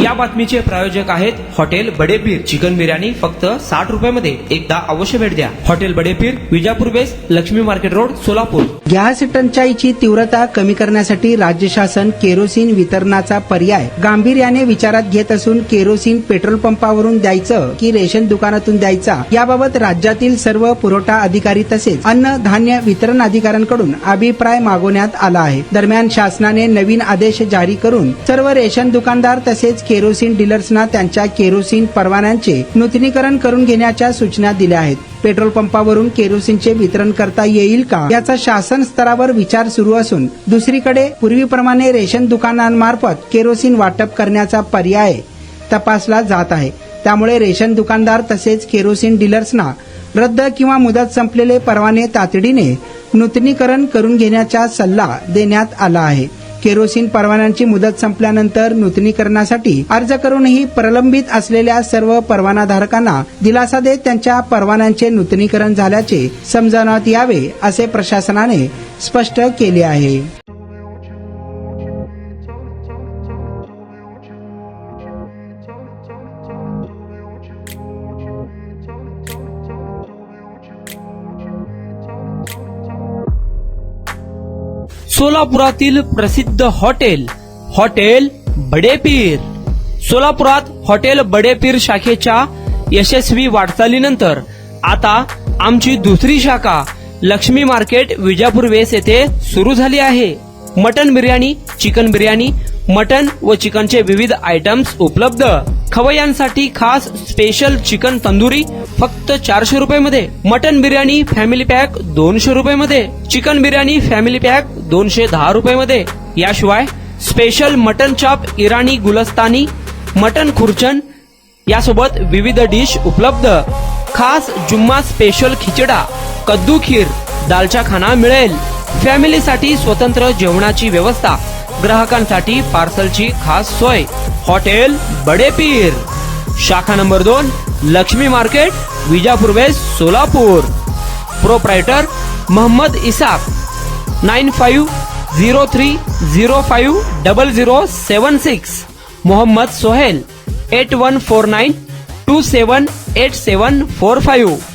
या बातमीचे प्रायोजक आहेत हॉटेल बडेपीर. चिकन बिर्याणी फक्त 60 रुपयामध्ये. एकदा अवश्य भेट द्या. Hotel Badepeer, Vijapur West, Laxmi market road, Solapur. Gas टंचाईची तीव्रता कमी करण्यासाठी राज्य शासन केरोसिन वितरणाचा पर्याय गांभीर्याने विचारात घेत असून केरोसिन पेट्रोल पंपावरून द्यायचं की रेशन दुकानातून द्यायचा याबाबत राज्यातील सर्व पुरवठा अधिकारी तसेच अन्न धान्य वितरण अधिकाऱ्यांकडून अभिप्राय मागवण्यात आला आहे. दरम्यान शासनाने नवीन आदेश जारी करून सर्व रेशन दुकानदार तसेच केरोसिन डीलर्सना त्यांच्या केरोसिन परवान्यांचे नूतनीकरण करून घेण्याच्या सूचना दिल्या आहेत. पेट्रोल पंपावरून केरोसिनचे वितरण करता येईल का याचा शासन स्तरावर विचार सुरू असून दुसरीकडे पूर्वीप्रमाणे रेशन दुकानांमार्फत केरोसिन वाटप करण्याचा पर्याय तपासला जात आहे. त्यामुळे रेशन दुकानदार तसेच केरोसिन डीलर्सना रद्द किंवा मुदत संपलेले परवाने तातडीने नूतनीकरण करून घेण्याचा सल्ला देण्यात आला आहे. केरोसिन परवान्यांची मुदत संपल्यानंतर नूतनीकरणासाठी अर्ज करूनही प्रलंबित असलेल्या सर्व परवानाधारकांना दिलासा देत त्यांच्या परवान्यांचे नूतनीकरण झाल्याचे समजण्यात यावे असे प्रशासनाने स्पष्ट केले आहे. सोलापुरातील प्रसिद्ध हॉटेल हॉटेल बडेपीर. सोलापुरात हॉटेल बडेपीर शाखेच्या यशस्वी वाटचालीनंतर आता आमची दुसरी शाखा लक्ष्मी मार्केट विजापूर वेस्ट येथे सुरू झाली आहे. Mutton biryani, chicken biryani, mutton व चिकनचे विविध आयटम्स उपलब्ध. खवय्यांसाठी खास स्पेशल चिकन तंदुरी फक्त 400 रुपयामध्ये. मटन बिर्याणी फॅमिली पॅक 200 रुपयामध्ये. चिकन बिर्याणी फॅमिली पॅक 210 रुपयामध्ये. याशिवाय स्पेशल मटन चॉप, इराणी गुलस्तानी, मटन खुर्चन यासोबत विविध डिश उपलब्ध. खास जुम्मा स्पेशल खिचडा, कद्दू खीर, दालचा खाना मिळेल. फॅमिलीसाठी स्वतंत्र जेवणाची व्यवस्था, ग्राहकांसाठी पार्सलची खास सोय. हॉटेल बडेपीर, शाखा number 2, Laxmi market, Vijapur west, Solapur. Proprietor Mohammad Isaq. 9503050076. Mohammad Sohail. 8149278745.